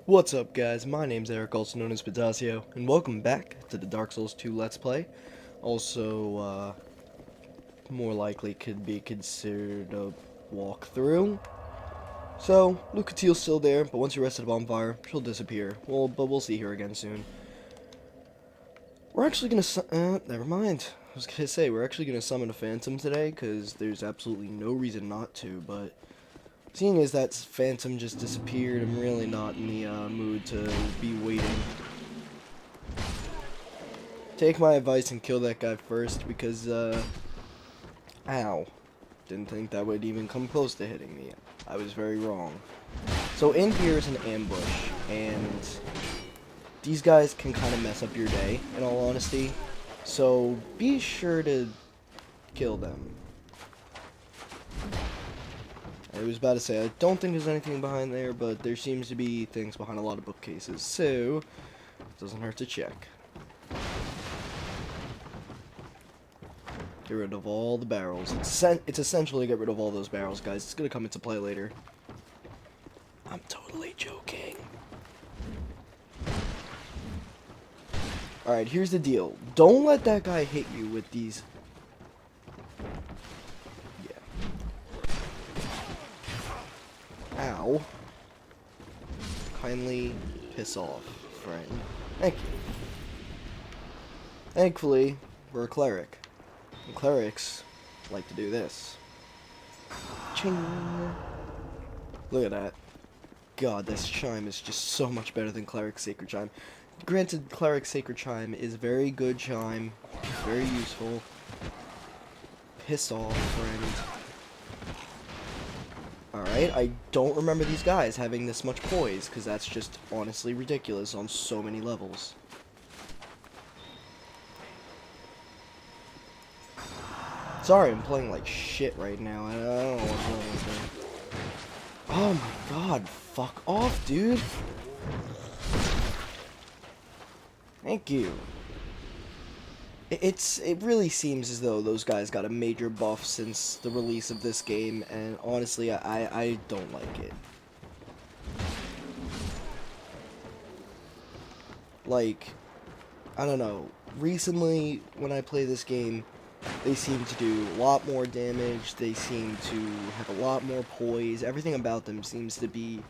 What's up, guys? My name's Eric, also known as Potasio, and welcome back to the Dark Souls 2 Let's Play. Also, more likely could be considered a walkthrough. So, Lucatiel's still there, but once you rest at a bonfire, she'll disappear. But we'll see her again soon. We're actually gonna never mind. I was gonna say, we're actually gonna summon a phantom today, because there's absolutely no reason not to, but seeing as that phantom just disappeared, I'm really not in the mood to be waiting. Take my advice and kill that guy first because, ow. Didn't think that would even come close to hitting me. I was very wrong. So in here is an ambush, and these guys can kind of mess up your day, in all honesty. So be sure to kill them. I was about to say, I don't think there's anything behind there, but there seems to be things behind a lot of bookcases, so it doesn't hurt to check. Get rid of all the barrels. It's essentially to get rid of all those barrels, guys. It's gonna come into play later. I'm totally joking. Alright, here's the deal. Don't let that guy hit you with these. Ow. Kindly piss off, friend. Thank you. Thankfully, we're a cleric. And clerics like to do this. Ching. Look at that. God, this chime is just so much better than Cleric Sacred Chime. Granted, Cleric Sacred Chime is very good chime. Very useful. Piss off, friend. Alright, I don't remember these guys having this much poise, because that's just honestly ridiculous on so many levels. Sorry, I'm playing like shit right now. I don't know what's wrong with me. Oh my god, fuck off, dude. Thank you. It really seems as though those guys got a major buff since the release of this game, and honestly, I don't like it. Like, I don't know, recently, when I play this game, they seem to do a lot more damage, they seem to have a lot more poise, everything about them seems to be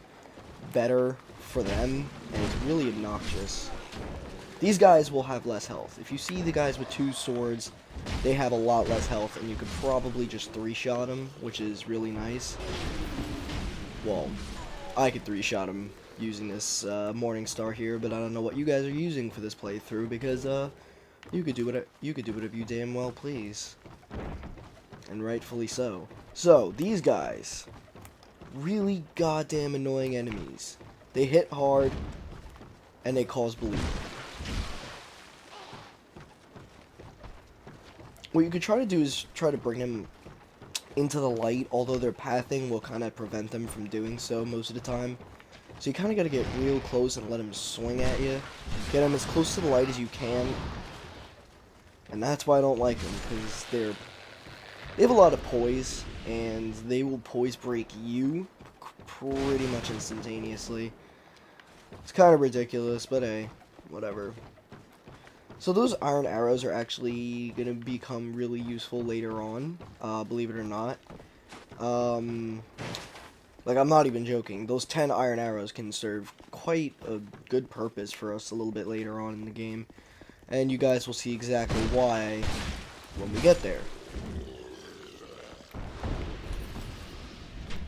better for them, and it's really obnoxious. These guys will have less health. If you see the guys with two swords, they have a lot less health, and you could probably just three-shot them, which is really nice. Well, I could three-shot them using this Morningstar here, but I don't know what you guys are using for this playthrough, because you could do whatever you damn well please. And rightfully so. So, these guys, really goddamn annoying enemies. They hit hard, and they cause bleed. What you could try to do is try to bring them into the light, although their pathing will kind of prevent them from doing so most of the time. So you kind of got to get real close and let them swing at you. Get them as close to the light as you can. And that's why I don't like them, because they have a lot of poise, and they will poise break you pretty much instantaneously. It's kind of ridiculous, but hey, whatever. So those iron arrows are actually going to become really useful later on, believe it or not. Like, I'm not even joking. Those 10 iron arrows can serve quite a good purpose for us a little bit later on in the game. And you guys will see exactly why when we get there.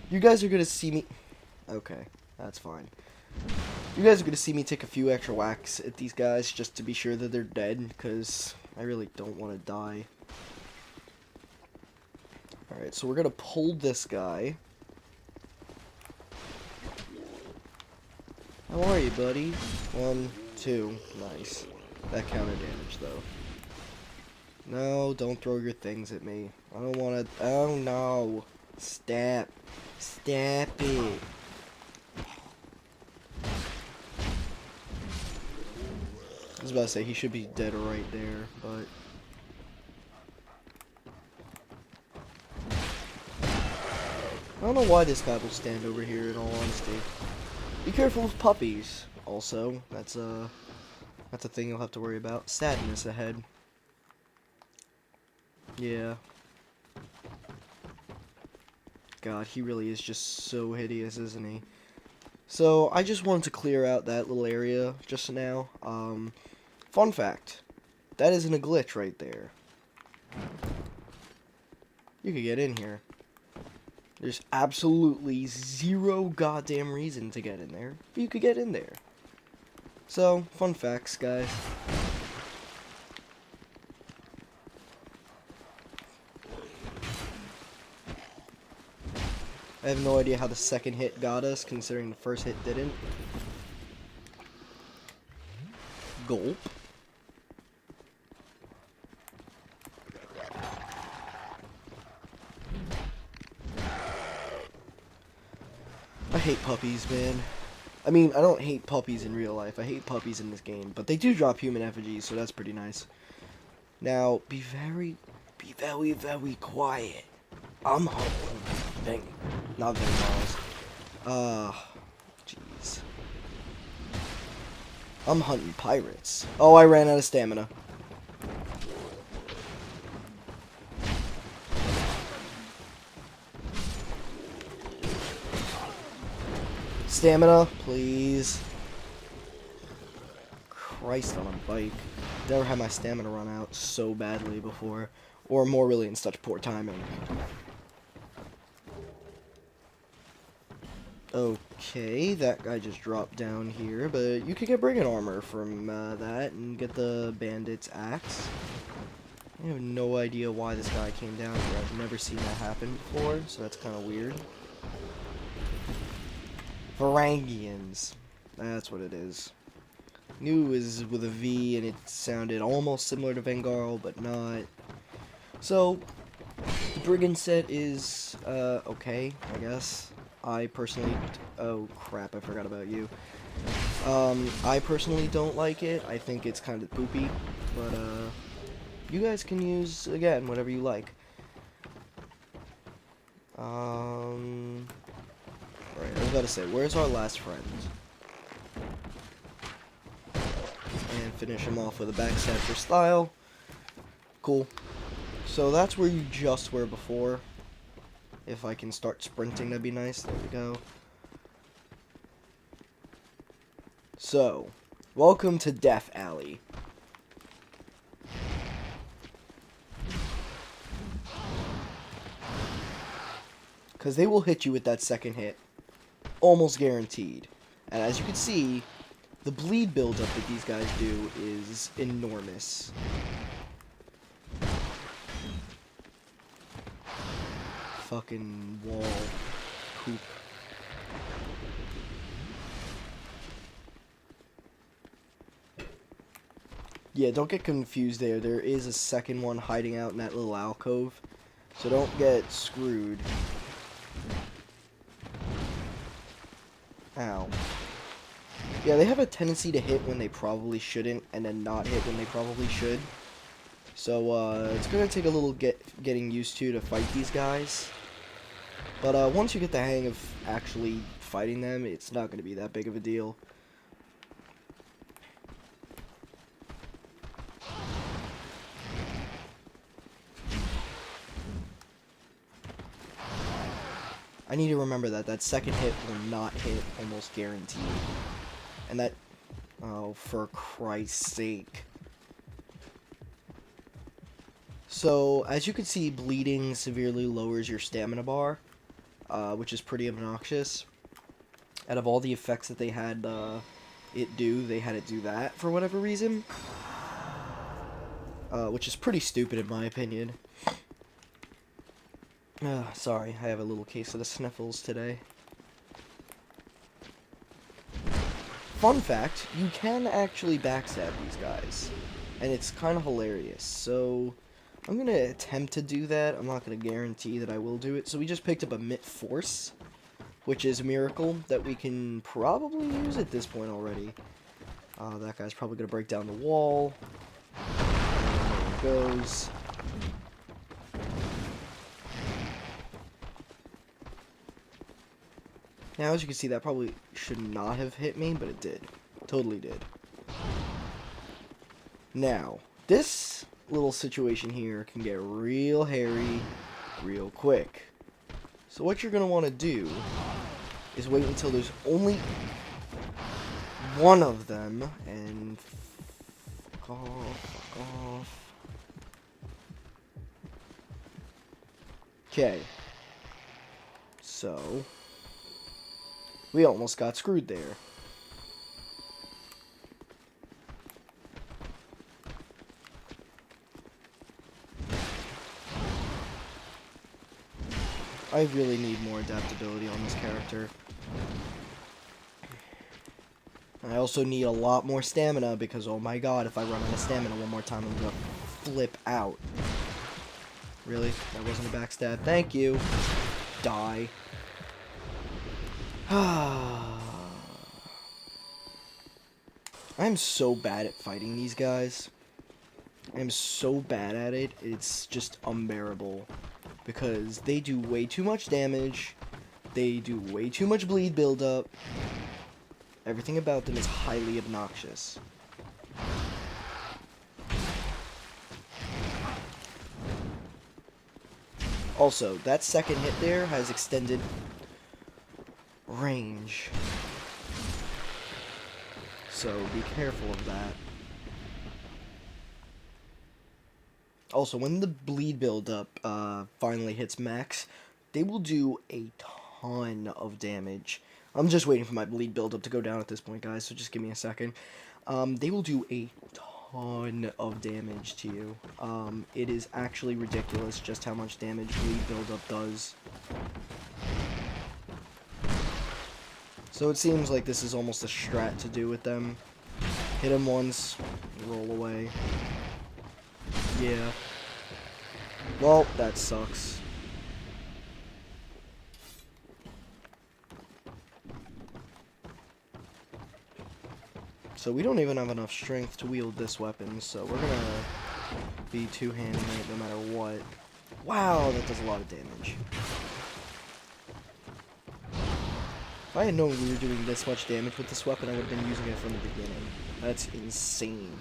You guys are going to see me... Okay, that's fine. You guys are going to see me take a few extra whacks at these guys just to be sure that they're dead, because I really don't want to die. Alright, so we're going to pull this guy. How are you, buddy? 1, 2, nice. That counter damage, though. No, don't throw your things at me. I don't want to... Oh, no. Stop. Stop it. I was about to say, he should be dead right there, but... I don't know why this guy will stand over here, in all honesty. Be careful with puppies. Also, that's a thing you'll have to worry about. Sadness ahead. Yeah. God, he really is just so hideous, isn't he? So, I just wanted to clear out that little area just now. Fun fact. That isn't a glitch right there. You could get in here. There's absolutely zero goddamn reason to get in there, but you could get in there. So, fun facts, guys. I have no idea how the second hit got us, considering the first hit didn't. Gulp. I hate puppies, man. I mean, I don't hate puppies in real life. I hate puppies in this game, but they do drop human effigies, so that's pretty nice. Now, be very, very quiet. I'm hunting. Not Bengals. Jeez. I'm hunting pirates. Oh, I ran out of stamina. Stamina, please. Christ on a bike. Never had my stamina run out so badly before. Or more really in such poor timing. Okay, that guy just dropped down here, but you could get brigand armor from that and get the bandit's axe. I have no idea why this guy came down here. I've never seen that happen before, so that's kind of weird. Varangians. That's what it is. Knew is with a V, and it sounded almost similar to Vengarl, but not. So, the brigand set is, okay, I guess. I personally... Oh, crap, I forgot about you. I personally don't like it. I think it's kind of poopy, but, you guys can use, again, whatever you like. Right, I was about to say, where's our last friend? And finish him off with a backstab for style. Cool. So that's where you just were before. If I can start sprinting, that'd be nice. There we go. So, welcome to Death Alley. Because they will hit you with that second hit. Almost guaranteed. And as you can see, the bleed buildup that these guys do is enormous. Fucking wall poop. Yeah, don't get confused there. There is a second one hiding out in that little alcove. So don't get screwed. Ow. Yeah, they have a tendency to hit when they probably shouldn't, and then not hit when they probably should. So, it's gonna take a little getting used to fight these guys. But, once you get the hang of actually fighting them, it's not gonna be that big of a deal. I need to remember that second hit will not hit, almost guaranteed. And that... Oh, for Christ's sake. So, as you can see, bleeding severely lowers your stamina bar, which is pretty obnoxious. Out of all the effects that they had they had it do that for whatever reason. Which is pretty stupid in my opinion. Sorry, I have a little case of the sniffles today. Fun fact, you can actually backstab these guys. And it's kind of hilarious. So, I'm going to attempt to do that. I'm not going to guarantee that I will do it. So we just picked up a Mit Force, which is a miracle that we can probably use at this point already. That guy's probably going to break down the wall. And there it goes. Now, as you can see, that probably should not have hit me, but it did. Totally did. Now, this little situation here can get real hairy real quick. So what you're going to want to do is wait until there's only one of them, and fuck off. Okay. So, we almost got screwed there. I really need more adaptability on this character. I also need a lot more stamina because, oh my god, if I run out of stamina one more time, I'm gonna flip out. Really? That wasn't a backstab. Thank you. Die. I'm so bad at fighting these guys. I'm so bad at it, it's just unbearable. Because they do way too much damage, they do way too much bleed buildup. Everything about them is highly obnoxious. Also, that second hit there has extended range. So be careful of that. Also, when the bleed buildup finally hits max, they will do a ton of damage. I'm just waiting for my bleed buildup to go down at this point, guys, so just give me a second. They will do a ton of damage to you. It is actually ridiculous just how much damage bleed buildup does. So it seems like this is almost a strat to do with them. Hit them once, roll away. Yeah. Well, that sucks. So we don't even have enough strength to wield this weapon, so we're gonna be two-handing it no matter what. Wow, that does a lot of damage. If I had known we were doing this much damage with this weapon, I would have been using it from the beginning. That's insane.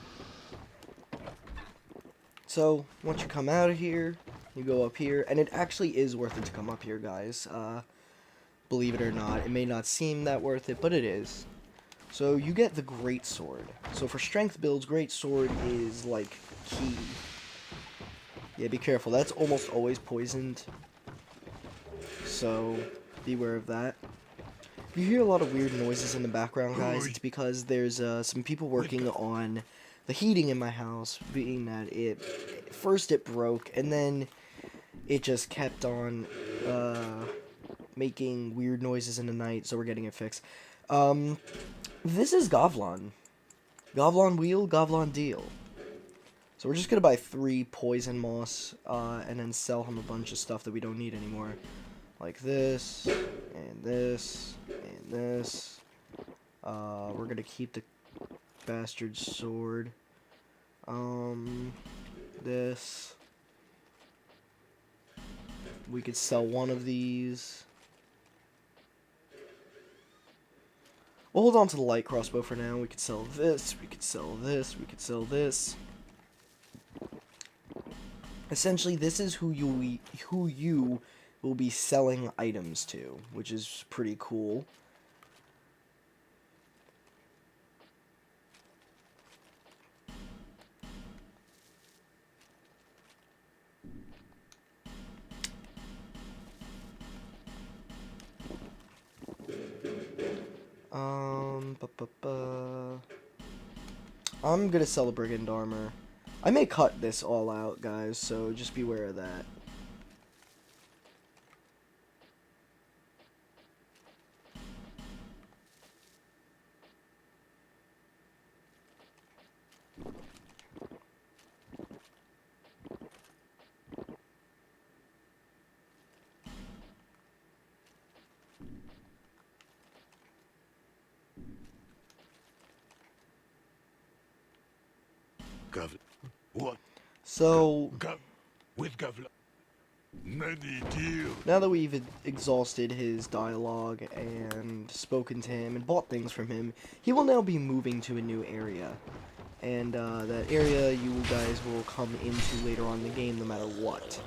So, once you come out of here, you go up here, and it actually is worth it to come up here, guys. Believe it or not, it may not seem that worth it, but it is. So, you get the Great Sword. So, for strength builds, Great Sword is, like, key. Yeah, be careful. That's almost always poisoned. So, beware of that. If you hear a lot of weird noises in the background, guys, it's because there's some people working on the heating in my house, being that first it broke, and then it just kept on making weird noises in the night, so we're getting it fixed. This is Govlon. Govlon wheel, Govlon deal. So we're just gonna buy 3 poison moss, and then sell him a bunch of stuff that we don't need anymore. Like this, and this, and this. We're gonna keep the bastard sword. This. We could sell one of these. We'll hold on to the light crossbow for now. We could sell this, we could sell this, we could sell this. Essentially, this is who you will be selling items to, which is pretty cool. I'm gonna sell the brigand armor. I may cut this all out, guys, so just beware of that. What? So, With Gavla. Many deal. Now that we've exhausted his dialogue and spoken to him and bought things from him, he will now be moving to a new area. And that area you guys will come into later on in the game no matter what.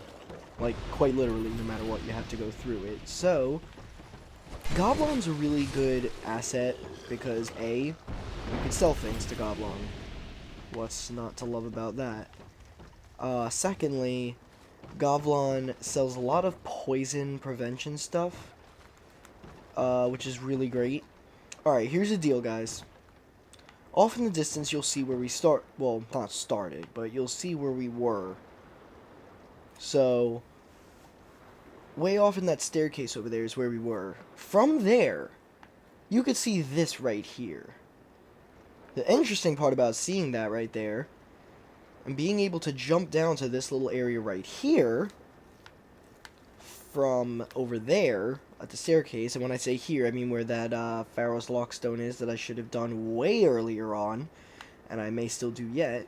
Like, quite literally, no matter what, you have to go through it. So, Goblon's a really good asset because A, you can sell things to Goblon. What's not to love about that? Secondly, Goblon sells a lot of poison prevention stuff, which is really great. Alright, here's the deal, guys. Off in the distance, you'll see where we start. Well, not started, but you'll see where we were. So, way off in that staircase over there is where we were. From there, you could see this right here. The interesting part about seeing that right there, and being able to jump down to this little area right here, from over there, at the staircase, and when I say here, I mean where that Pharaoh's Lockstone is that I should have done way earlier on, and I may still do yet,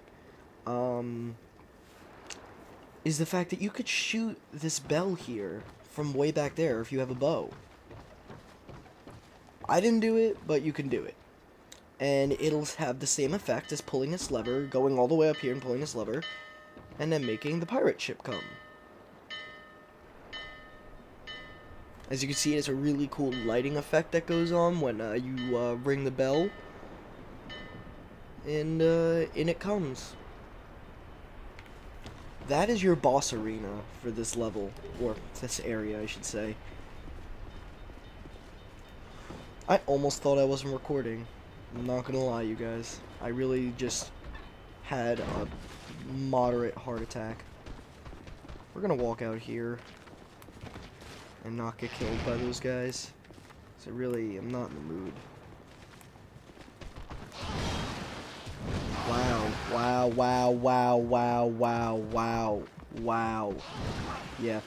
is the fact that you could shoot this bell here from way back there if you have a bow. I didn't do it, but you can do it. And it'll have the same effect as pulling this lever, going all the way up here and pulling this lever, and then making the pirate ship come. As you can see, it's a really cool lighting effect that goes on when you ring the bell, and in it comes. That is your boss arena for this level, or this area, I should say. I almost thought I wasn't recording. I'm not gonna lie, you guys. I really just had a moderate heart attack. We're gonna walk out here and not get killed by those guys. So really, I'm not in the mood. Wow, wow, wow, wow, wow, wow, wow, wow. Yeah,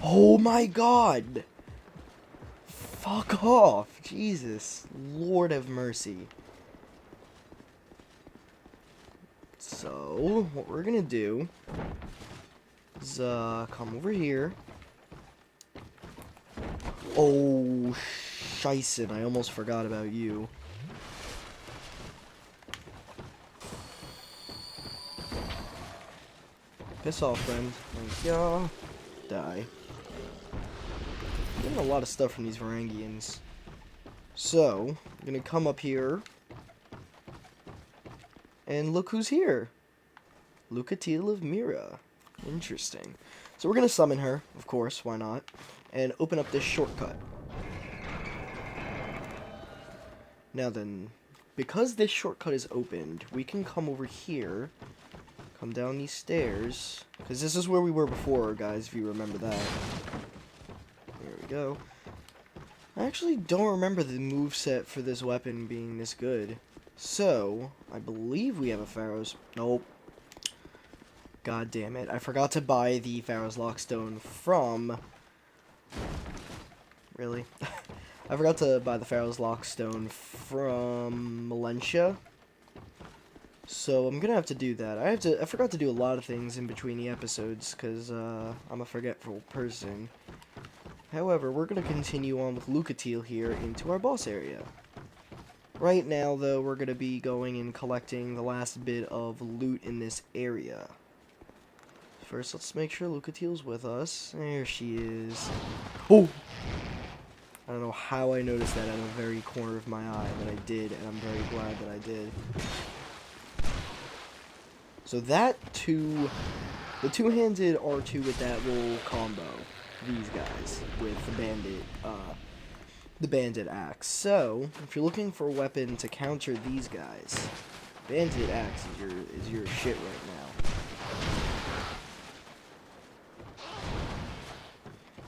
oh my god! Fuck off! Jesus, Lord have mercy. So, what we're gonna do is, come over here. Oh, Scheisse, I almost forgot about you. Piss off, friend. Thank ya. Die. Getting a lot of stuff from these Varangians. So, I'm gonna come up here. And look who's here. Lucatiel of Mira. Interesting. So we're gonna summon her, of course, why not? And open up this shortcut. Now then, because this shortcut is opened, we can come over here, come down these stairs, because this is where we were before, guys, if you remember that. There we go. I actually don't remember the moveset for this weapon being this good. So, I believe we have a Pharaoh's... Nope. God damn it. I forgot to buy the Pharaoh's Lockstone from... Really? I forgot to buy the Pharaoh's Lockstone from Melentia. So, I'm gonna have to do that. I forgot to do a lot of things in between the episodes, because, I'm a forgetful person. However, we're gonna continue on with Lucatiel here into our boss area. Right now, though, we're going to be going and collecting the last bit of loot in this area. First, let's make sure Lucatiel's with us. There she is. Oh! I don't know how I noticed that out of the very corner of my eye, but I did, and I'm very glad that I did. So that the two-handed R2 with that will combo these guys with the bandit axe. So, if you're looking for a weapon to counter these guys, bandit axe is your shit right now.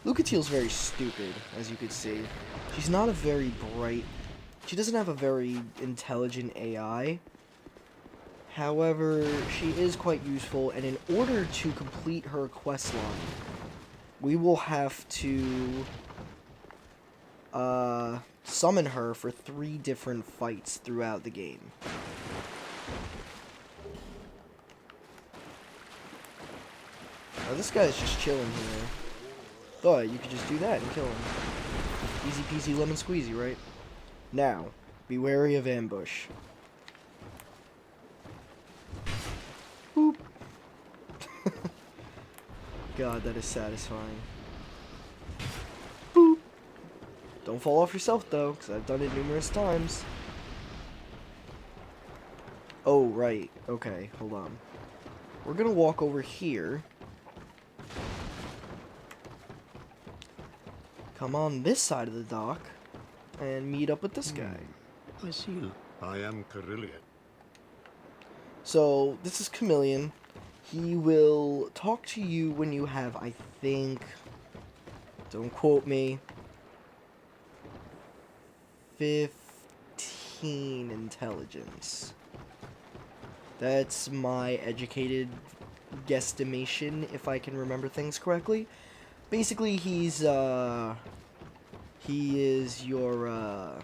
Lucatiel's very stupid, as you could see. She's not a very bright... She doesn't have a very intelligent AI. However, she is quite useful, and in order to complete her quest line, we will have to summon her for 3 different fights throughout the game. Now, this guy's just chilling here. But you could just do that and kill him. Easy peasy lemon squeezy, right? Now, be wary of ambush. Boop. God, that is satisfying. Boop. Don't fall off yourself, though, because I've done it numerous times. Oh, right. Okay, hold on. We're gonna walk over here. Come on this side of the dock. And meet up with this guy. I see. I am Carillion. So, this is Chameleon. He will talk to you when you have, I think... Don't quote me. 15 intelligence. That's my educated guesstimation, if I can remember things correctly. Basically, he is your,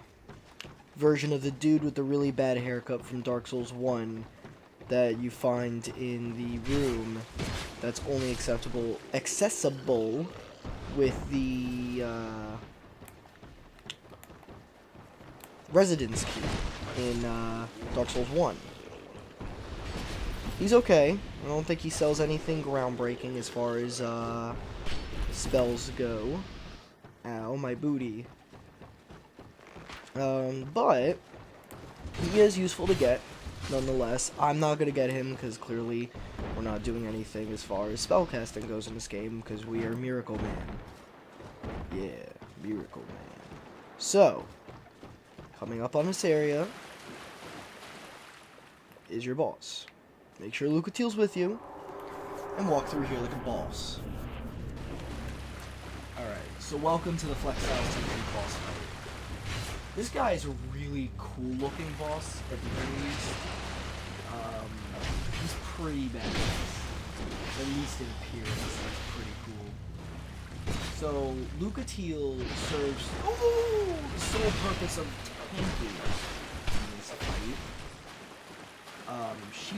version of the dude with the really bad haircut from Dark Souls 1 that you find in the room that's only accessible with the, residence key in, Dark Souls 1. He's okay. I don't think he sells anything groundbreaking as far as, spells go. Ow, my booty. But he is useful to get, nonetheless. I'm not gonna get him because clearly we're not doing anything as far as spellcasting goes in this game because we are Miracle Man. Yeah, Miracle Man. So, coming up on this area is your boss. Make sure Lucatiel's with you and walk through here like a boss. Alright, so welcome to the Flexile Sentry boss fight. This guy is a really cool looking boss, at the very least. He's pretty badass. At least in appearance, that's pretty cool. So, Lucatiel serves the sole purpose of tanking in this fight. She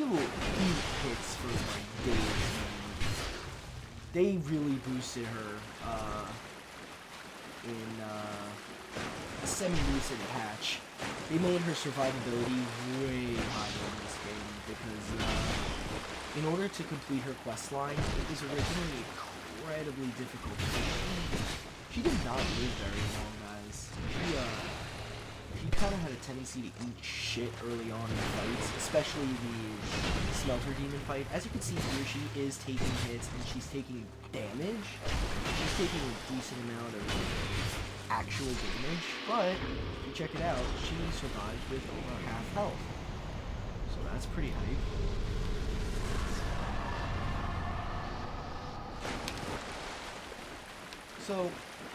will eat hits for like days. They really boosted her, in a semi-recent patch. They made her survivability way higher in this game because, in order to complete her quest line, it was originally incredibly difficult. She did not live very long, guys. She kind of had a tendency to eat shit early on in fights, especially the Smelter Demon fight. As you can see here, she is taking hits and she's taking damage. She's taking a decent amount of actual damage, but if you check it out, she survived with over half health. So that's pretty hype. So,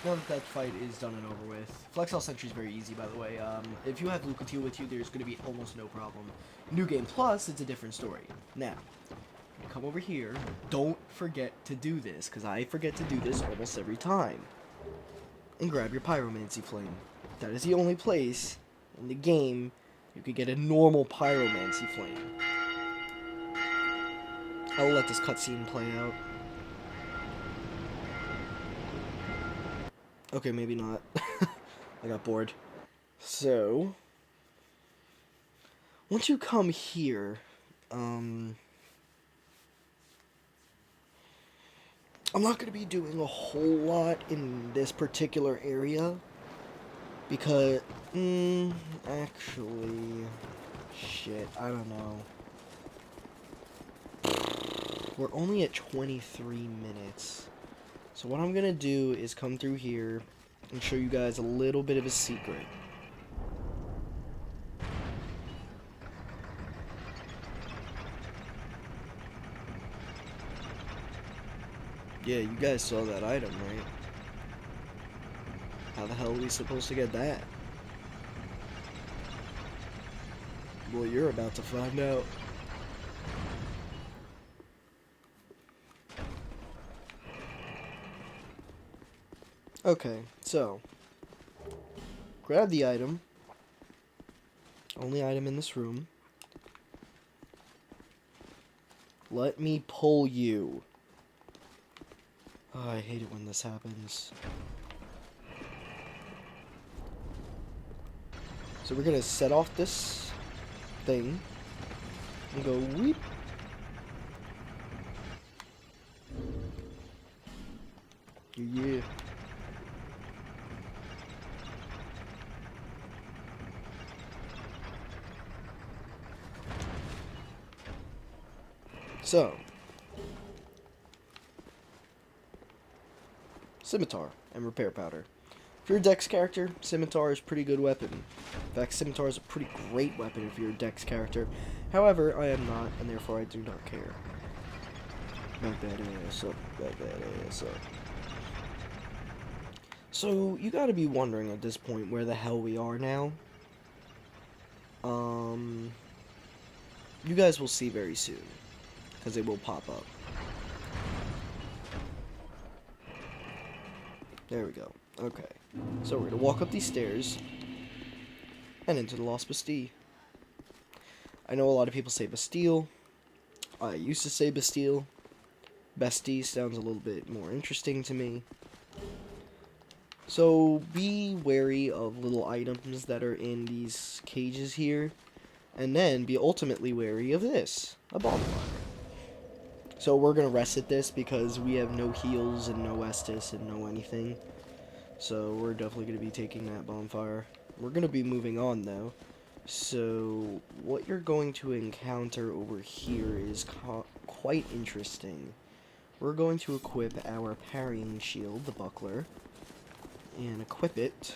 now that that fight is done and over with, Flexile Sentry is very easy, by the way. If you have Lucatiel with you, there's going to be almost no problem. New Game Plus, it's a different story. Now, come over here. Don't forget to do this, because I forget to do this almost every time. And grab your Pyromancy Flame. That is the only place in the game you could get a normal Pyromancy Flame. I'll let this cutscene play out. Okay, maybe not. I got bored. So, once you come here, I'm not going to be doing a whole lot in this particular area, because, actually, shit, I don't know. We're only at 23 minutes. So what I'm going to do is come through here and show you guys a little bit of a secret. Yeah, you guys saw that item, right? How the hell are we supposed to get that? Well, you're about to find out. Okay, so grab the item. Only item in this room. Let me pull you. Oh, I hate it when this happens. So we're gonna set off this thing and go weep. Yeah. So, scimitar and repair powder. If you're a Dex character, scimitar is a pretty good weapon. In fact, scimitar is a pretty great weapon if you're a Dex character. However, I am not, and therefore I do not care. Back that ass up, back that ass up. So, you gotta be wondering at this point where the hell we are now. You guys will see very soon, because it will pop up. There we go. Okay. So we're gonna walk up these stairs and into the Lost Bastille. I know a lot of people say Bastille. I used to say Bastille. Bastille sounds a little bit more interesting to me. So be wary of little items that are in these cages here. And then be ultimately wary of this, a bonfire. So we're gonna rest at this because we have no heals and no Estus and no anything. So we're definitely gonna be taking that bonfire. We're gonna be moving on though. So what you're going to encounter over here is quite interesting. We're going to equip our parrying shield, the buckler, and equip it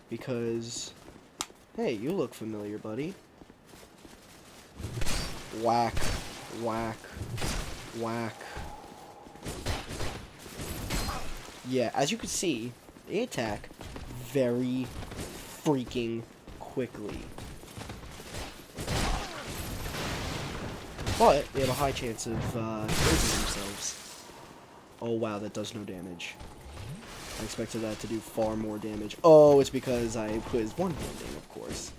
because, hey, you look familiar, buddy. Whack, whack, whack. Yeah, as you can see, they attack very freaking quickly. But they have a high chance of hurting themselves. Oh wow, that does no damage. I expected that to do far more damage. Oh, it's because I was one-handing, of course.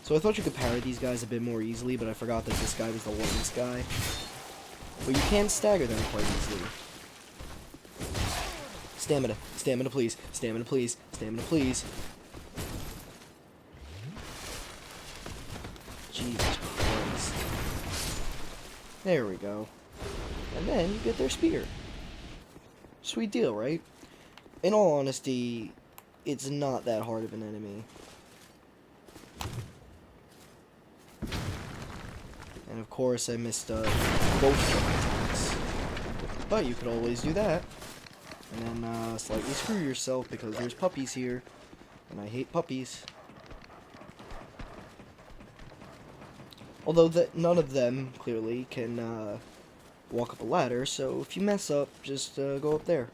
So I thought you could parry these guys a bit more easily, but I forgot that this guy was the lance guy. But you can stagger them quite easily. Stamina. Stamina, please. Stamina, please. Stamina, please. Jesus Christ. There we go. And then you get their spear. Sweet deal, right? In all honesty, it's not that hard of an enemy. And of course I missed both attacks. But you could always do that. And then slightly screw yourself because there's puppies here. And I hate puppies. Although none of them, clearly, can walk up a ladder. So if you mess up, just go up there.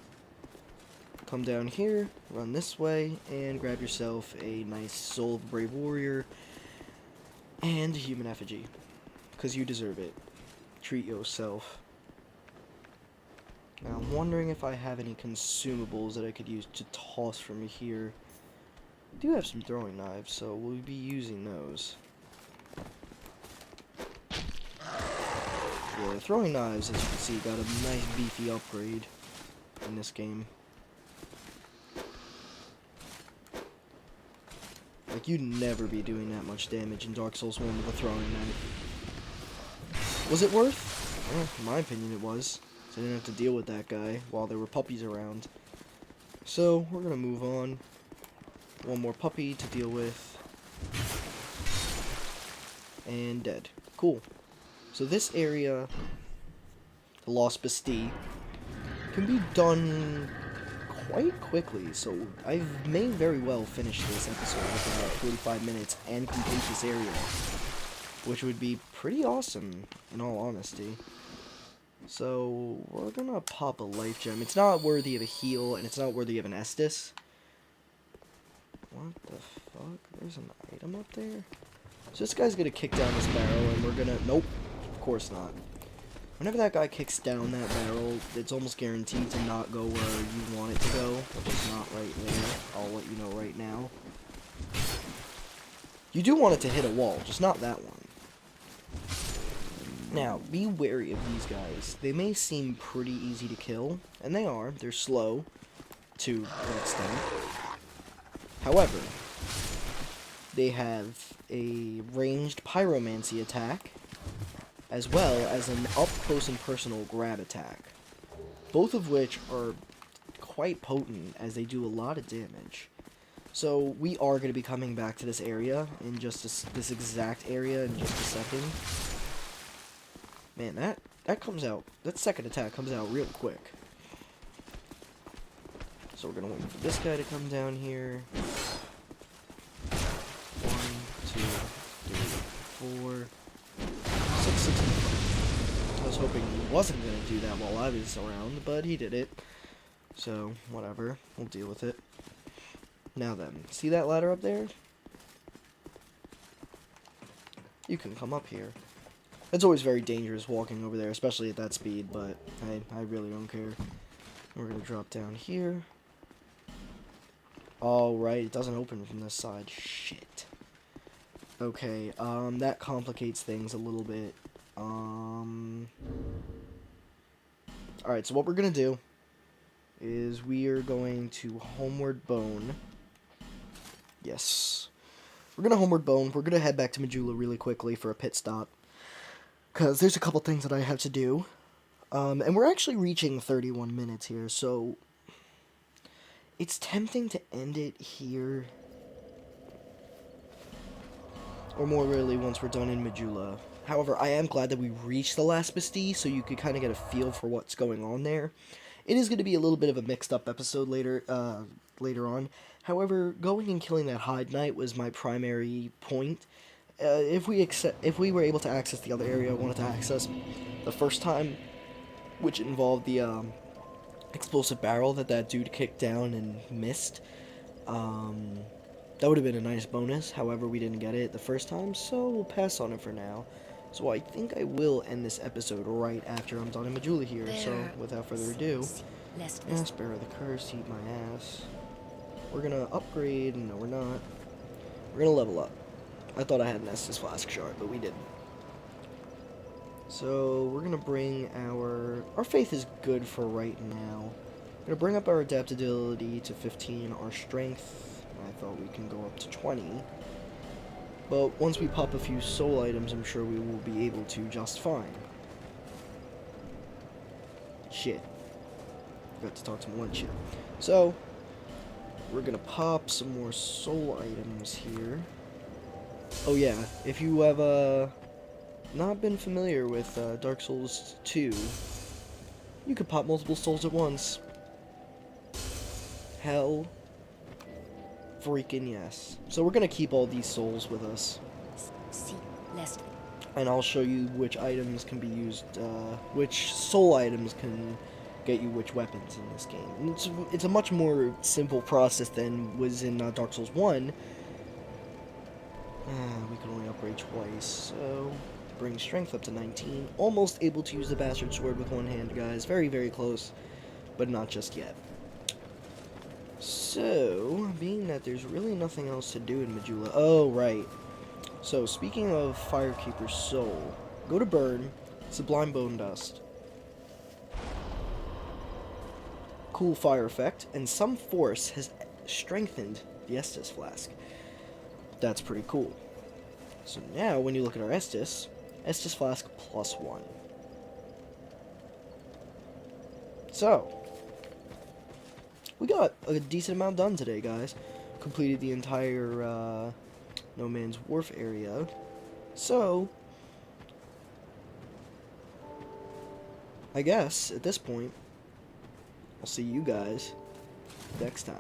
Come down here, run this way, and grab yourself a nice Soul of a Brave Warrior and a human effigy. Because you deserve it. Treat yourself. Now, I'm wondering if I have any consumables that I could use to toss from here. I do have some throwing knives, so we'll be using those. Yeah, throwing knives, as you can see, got a nice beefy upgrade in this game. Like, you'd never be doing that much damage in Dark Souls 1 with a throwing knife. Was it worth? Well, in my opinion, it was. So I didn't have to deal with that guy while there were puppies around. So, we're gonna move on. One more puppy to deal with. And dead. Cool. So this area, the Lost Bastille, can be done quite quickly. So I may very well finish this episode within about 45 minutes and complete this area. Which would be pretty awesome, in all honesty. So, we're gonna pop a life gem. It's not worthy of a heal, and it's not worthy of an Estus. What the fuck? There's an item up there? So this guy's gonna kick down this barrel, and we're gonna... Nope. Of course not. Whenever that guy kicks down that barrel, it's almost guaranteed to not go where you want it to go, which is not right there. I'll let you know right now. You do want it to hit a wall, just not that one. Now, be wary of these guys. They may seem pretty easy to kill, and they are. They're slow to an extent. However, they have a ranged pyromancy attack, as well as an up-close and personal grab attack. Both of which are quite potent, as they do a lot of damage. So, we are going to be coming back to this area, in just this exact area in just a second. Man, that comes out, that second attack comes out real quick. So we're gonna wait for this guy to come down here. 1, 2, 3, 4, 6, 6. I was hoping he wasn't gonna do that while I was around, but he did it. So, whatever, we'll deal with it. Now then, see that ladder up there? You can come up here. It's always very dangerous walking over there, especially at that speed, but I really don't care. We're gonna drop down here. Oh, right, it doesn't open from this side. Shit. Okay, that complicates things a little bit. Alright, so what we're gonna do is we are going to Homeward Bone. Yes. We're gonna Homeward Bone. We're gonna head back to Majula really quickly for a pit stop, because there's a couple things that I have to do. And we're actually reaching 31 minutes here, so it's tempting to end it here. Or more really, once we're done in Majula. However, I am glad that we reached the last Bastille, so you could kind of get a feel for what's going on there. It is going to be a little bit of a mixed-up episode later on. However, going and killing that Hyde Knight was my primary point. If we were able to access the other area I wanted to access the first time, which involved the explosive barrel that dude kicked down and missed, that would have been a nice bonus. However, we didn't get it the first time, so we'll pass on it for now. So I think I will end this episode right after I'm done in Majula here. So without further ado, Spare the Curse, eat my ass. We're gonna upgrade. No, we're not. We're gonna level up. I thought I had an Estus Flask shard, but we didn't. So we're gonna bring our faith is good for right now. We're gonna bring up our adaptability to 15, our strength, I thought we can go up to 20. But once we pop a few soul items, I'm sure we will be able to just fine. Shit. Forgot to talk to Melentia. So we're gonna pop some more soul items here. Oh yeah, if you have not been familiar with Dark Souls 2, you could pop multiple souls at once. Hell freaking yes. So we're gonna keep all these souls with us. And I'll show you which items can be used, which soul items can get you which weapons in this game. And it's a much more simple process than was in Dark Souls 1. We can only upgrade twice, so bring strength up to 19. Almost able to use the Bastard Sword with one hand, guys. Very, very close, but not just yet. So, being that there's really nothing else to do in Majula. Oh, right. So, speaking of Firekeeper's Soul, go to Burn, Sublime Bone Dust. Cool fire effect, and some force has strengthened the Estus Flask. That's pretty cool. So now, when you look at our Estus Flask +1. So, we got a decent amount done today, guys. Completed the entire No Man's Wharf area. So, I guess, at this point, I'll see you guys next time.